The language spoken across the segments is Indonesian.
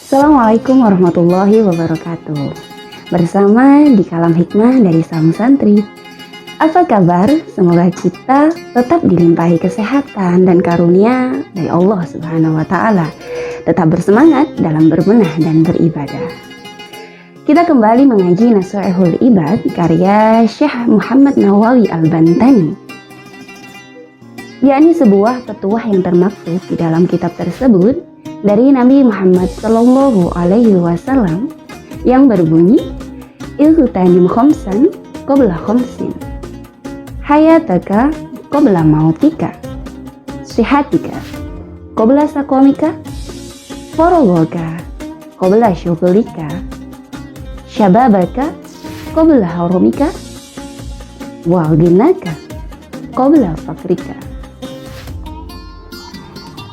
Assalamualaikum warahmatullahi wabarakatuh. Bersama di Kalam Hikmah dari Sang Santri. Apa kabar? Semoga kita tetap dilimpahi kesehatan dan karunia dari Allah Subhanahu wa Ta'ala. Tetap bersemangat dalam berbenah dan beribadah. Kita kembali mengaji Nashihul Ibad karya Syekh Muhammad Nawawi Al-Bantani, yakni sebuah petuah yang termaktub di dalam kitab tersebut dari Nabi Muhammad Sallallahu Alaihi Wasallam yang berbunyi, Ilhutanim khomsan qabla khomsin, hayataka qabla mautika, sihatika qabla sakomika, forogoka qabla syughlika, syababaka qabla harumika, waghinaka qabla fakrika.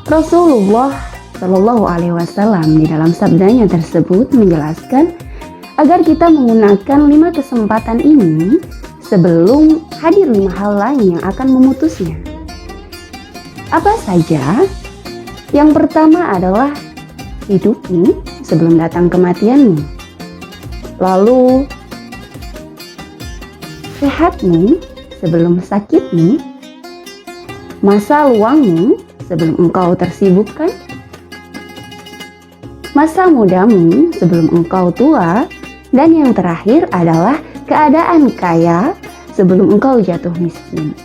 Rasulullah Shallallahu Alaihi Wasallam di dalam sabdanya tersebut menjelaskan agar kita menggunakan 5 kesempatan ini sebelum hadir 5 hal lain yang akan memutusnya. Apa saja? Yang pertama adalah hidupmu sebelum datang kematianmu. Lalu sehatmu sebelum sakitmu. Masa luangmu sebelum engkau tersibukkan. Masa mudamu sebelum engkau tua. Dan yang terakhir adalah keadaan kaya sebelum engkau jatuh miskin.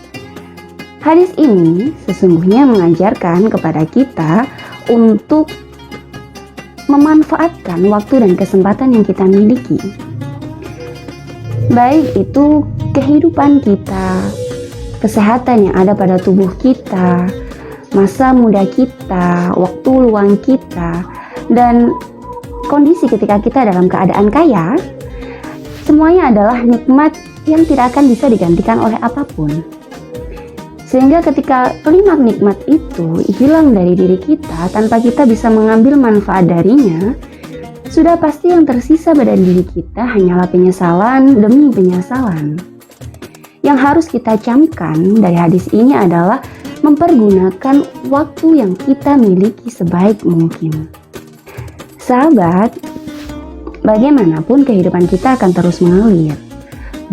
Hadis ini sesungguhnya mengajarkan kepada kita untuk memanfaatkan waktu dan kesempatan yang kita miliki. Baik itu kehidupan kita, kesehatan yang ada pada tubuh kita, masa muda kita, waktu luang kita, dan kondisi ketika kita dalam keadaan kaya. Semuanya adalah nikmat yang tidak akan bisa digantikan oleh apapun. Sehingga ketika kelima nikmat itu hilang dari diri kita tanpa kita bisa mengambil manfaat darinya, sudah pasti yang tersisa pada diri kita hanyalah penyesalan demi penyesalan. Yang harus kita camkan dari hadis ini adalah mempergunakan waktu yang kita miliki sebaik mungkin. Sahabat, bagaimanapun kehidupan kita akan terus mengalir.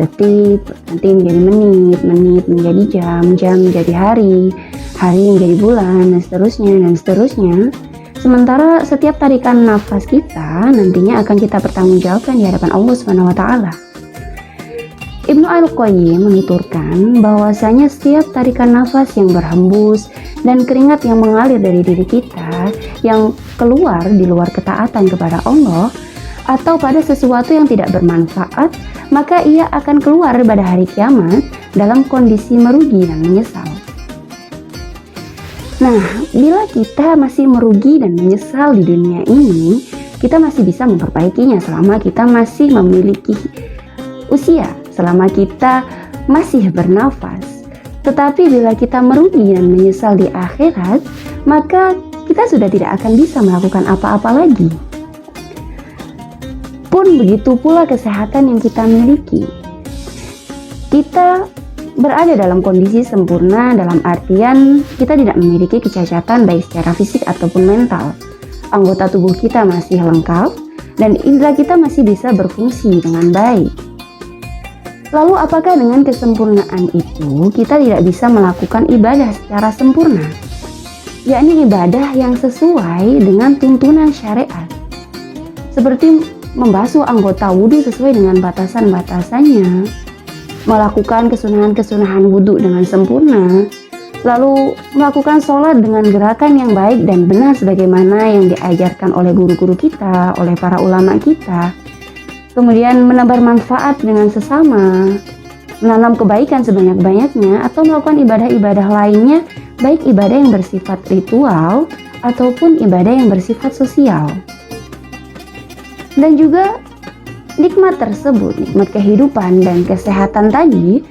Detik nanti menjadi menit, menit menjadi jam, jam menjadi hari, hari menjadi bulan, dan seterusnya. Sementara setiap tarikan nafas kita nantinya akan kita pertanggungjawabkan di hadapan Allah Subhanahu wa Ta'ala. Ibnu Al-Qayyim menuturkan bahwasanya setiap tarikan nafas yang berhembus dan keringat yang mengalir dari diri kita yang keluar di luar ketaatan kepada Allah atau pada sesuatu yang tidak bermanfaat, maka ia akan keluar pada hari kiamat dalam kondisi merugi dan menyesal. Nah, bila kita masih merugi dan menyesal di dunia ini, kita masih bisa memperbaikinya selama kita masih memiliki usia, selama kita masih bernafas. Tetapi bila kita merugi dan menyesal di akhirat, maka kita sudah tidak akan bisa melakukan apa-apa lagi. Pun begitu pula kesehatan yang kita miliki. Kita berada dalam kondisi sempurna dalam artian kita tidak memiliki kecacatan baik secara fisik ataupun mental. Anggota tubuh kita masih lengkap dan indera kita masih bisa berfungsi dengan baik. Lalu apakah dengan kesempurnaan itu kita tidak bisa melakukan ibadah secara sempurna? Yakni ibadah yang sesuai dengan tuntunan syariat. Seperti membasuh anggota wudhu sesuai dengan batasan-batasannya, melakukan kesunahan-kesunahan wudhu dengan sempurna, lalu melakukan sholat dengan gerakan yang baik dan benar sebagaimana yang diajarkan oleh guru-guru kita, oleh para ulama kita. Kemudian menebar manfaat dengan sesama, menanam kebaikan sebanyak-banyaknya, atau melakukan ibadah-ibadah lainnya, baik ibadah yang bersifat ritual ataupun ibadah yang bersifat sosial. Dan juga nikmat tersebut, nikmat kehidupan dan kesehatan tadi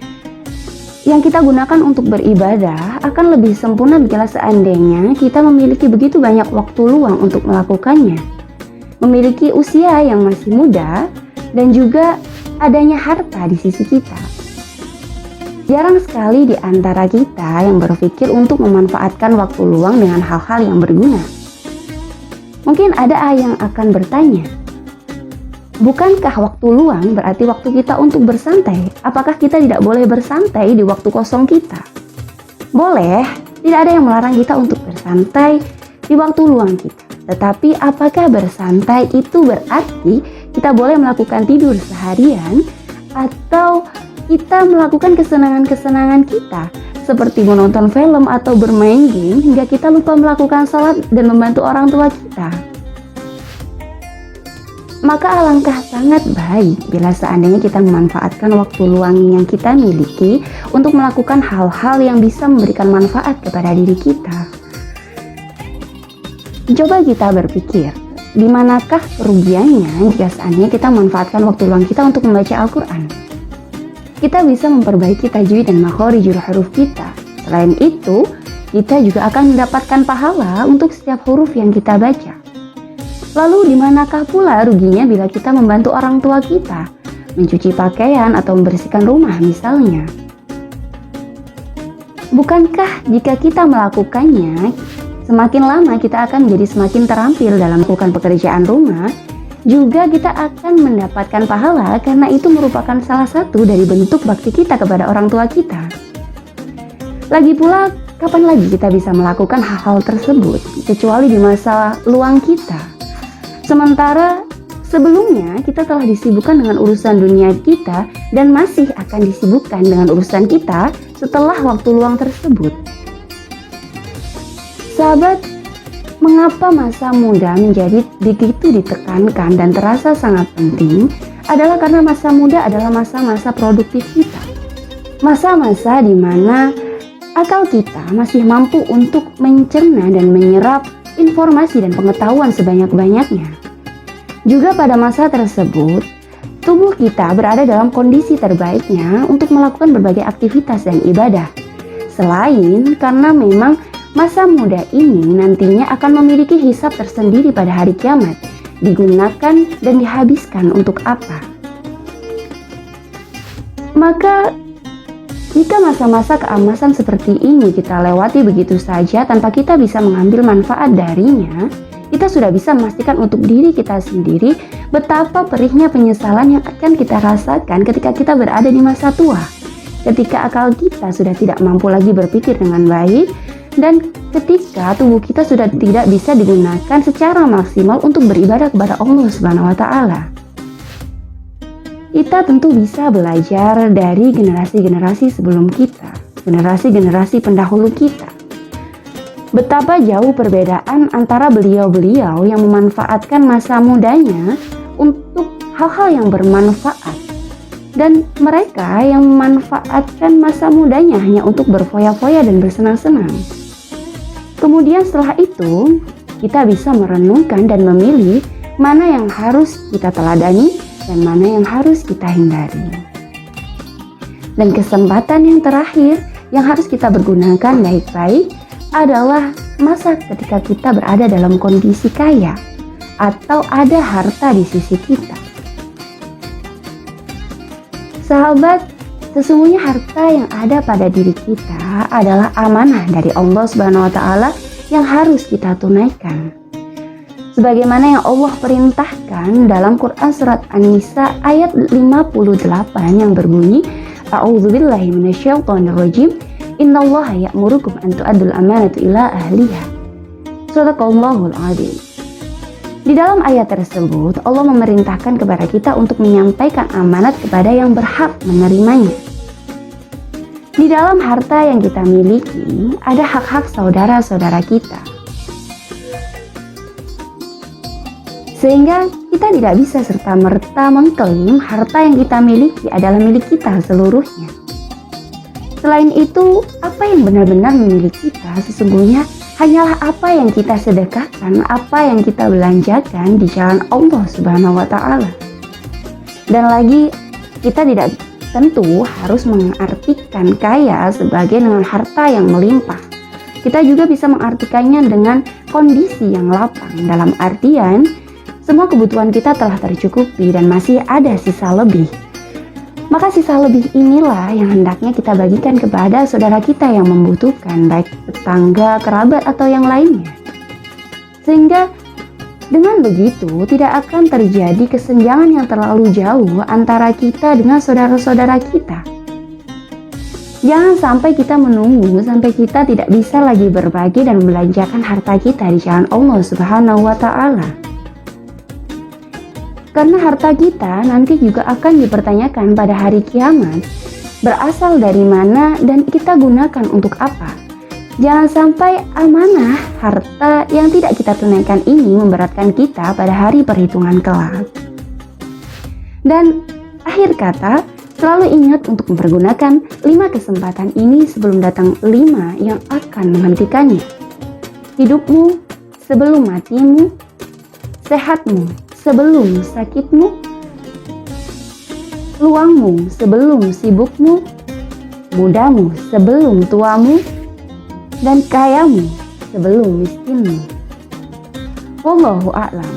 yang kita gunakan untuk beribadah akan lebih sempurna bila seandainya kita memiliki begitu banyak waktu luang untuk melakukannya, memiliki usia yang masih muda, dan juga adanya harta di sisi kita. Jarang sekali di antara kita yang berpikir untuk memanfaatkan waktu luang dengan hal-hal yang berguna. Mungkin ada yang akan bertanya, bukankah waktu luang berarti waktu kita untuk bersantai? Apakah kita tidak boleh bersantai di waktu kosong kita? Boleh, tidak ada yang melarang kita untuk bersantai di waktu luang kita. Tetapi apakah bersantai itu berarti kita boleh melakukan tidur seharian atau kita melakukan kesenangan-kesenangan kita seperti menonton film atau bermain game hingga kita lupa melakukan sholat dan membantu orang tua kita? Maka alangkah sangat baik bila seandainya kita memanfaatkan waktu luang yang kita miliki untuk melakukan hal-hal yang bisa memberikan manfaat kepada diri kita. Coba kita berpikir, di manakah kerugiannya jika seandainya kita memanfaatkan waktu luang kita untuk membaca Al-Quran? Kita bisa memperbaiki tajwid dan makhorijul huruf kita. Selain itu, kita juga akan mendapatkan pahala untuk setiap huruf yang kita baca. Lalu di manakah pula ruginya bila kita membantu orang tua kita, mencuci pakaian atau membersihkan rumah misalnya? Bukankah jika kita melakukannya, semakin lama kita akan menjadi semakin terampil dalam melakukan pekerjaan rumah, juga kita akan mendapatkan pahala karena itu merupakan salah satu dari bentuk bakti kita kepada orang tua kita. Lagi pula, kapan lagi kita bisa melakukan hal-hal tersebut kecuali di masa luang kita? Sementara sebelumnya kita telah disibukkan dengan urusan dunia kita dan masih akan disibukkan dengan urusan kita setelah waktu luang tersebut. Sahabat, mengapa masa muda menjadi begitu ditekankan dan terasa sangat penting adalah karena masa muda adalah masa-masa produktif kita. Masa-masa di mana akal kita masih mampu untuk mencerna dan menyerap informasi dan pengetahuan sebanyak-banyaknya. Juga pada masa tersebut, tubuh kita berada dalam kondisi terbaiknya untuk melakukan berbagai aktivitas dan ibadah. Selain karena memang masa muda ini nantinya akan memiliki hisab tersendiri pada hari kiamat, digunakan dan dihabiskan untuk apa? Maka, jika masa-masa keemasan seperti ini kita lewati begitu saja tanpa kita bisa mengambil manfaat darinya, kita sudah bisa memastikan untuk diri kita sendiri betapa perihnya penyesalan yang akan kita rasakan ketika kita berada di masa tua. Ketika akal kita sudah tidak mampu lagi berpikir dengan baik, dan ketika tubuh kita sudah tidak bisa digunakan secara maksimal untuk beribadah kepada Allah Subhanahu wa Ta'ala. Kita tentu bisa belajar dari generasi-generasi sebelum kita, generasi-generasi pendahulu kita. Betapa jauh perbedaan antara beliau-beliau yang memanfaatkan masa mudanya untuk hal-hal yang bermanfaat, dan mereka yang memanfaatkan masa mudanya hanya untuk berfoya-foya dan bersenang-senang. Kemudian setelah itu, kita bisa merenungkan dan memilih mana yang harus kita teladani dan mana yang harus kita hindari. Dan kesempatan yang terakhir yang harus kita pergunakan baik-baik adalah masa ketika kita berada dalam kondisi kaya atau ada harta di sisi kita. Sahabat, sesungguhnya harta yang ada pada diri kita adalah amanah dari Allah Subhanahu wa Ta'ala yang harus kita tunaikan. Sebagaimana yang Allah perintahkan dalam Quran surat An-Nisa ayat 58 yang berbunyi, A'udzubillahi minasyaitonirrajim, Innallaha ya'murukum an tu'addul amanatu ila ahliha. Shadaqallahul adzim. Di dalam ayat tersebut, Allah memerintahkan kepada kita untuk menyampaikan amanat kepada yang berhak menerimanya. Di dalam harta yang kita miliki, ada hak-hak saudara-saudara kita. Sehingga kita tidak bisa serta-merta mengklaim harta yang kita miliki adalah milik kita seluruhnya. Selain itu, apa yang benar-benar milik kita sesungguhnya hanyalah apa yang kita sedekahkan, apa yang kita belanjakan di jalan Allah Subhanahu wa Ta'ala. Dan lagi, kita tidak tentu harus mengartikan kaya sebagai dengan harta yang melimpah. Kita juga bisa mengartikannya dengan kondisi yang lapang, dalam artian semua kebutuhan kita telah tercukupi dan masih ada sisa lebih. Maka sisa lebih inilah yang hendaknya kita bagikan kepada saudara kita yang membutuhkan, baik tetangga, kerabat, atau yang lainnya. Sehingga Dengan begitu, tidak akan terjadi kesenjangan yang terlalu jauh antara kita dengan saudara-saudara kita. Jangan sampai kita menunggu sampai kita tidak bisa lagi berbagi dan membelanjakan harta kita di jalan Allah Subhanahu wa Ta'ala. Karena harta kita nanti juga akan dipertanyakan pada hari kiamat, berasal dari mana dan kita gunakan untuk apa. Jangan sampai amanah harta yang tidak kita tunaikan ini memberatkan kita pada hari perhitungan kelak. Dan akhir kata, selalu ingat untuk mempergunakan 5 kesempatan ini sebelum datang 5 yang akan menghentikannya. Hidupmu sebelum matimu, sehatmu sebelum sakitmu, luangmu sebelum sibukmu, mudamu sebelum tuamu, dan kayamu sebelum miskinmu. Wallahu a'lam.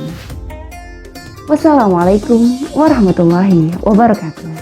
Wassalamualaikum warahmatullahi wabarakatuh.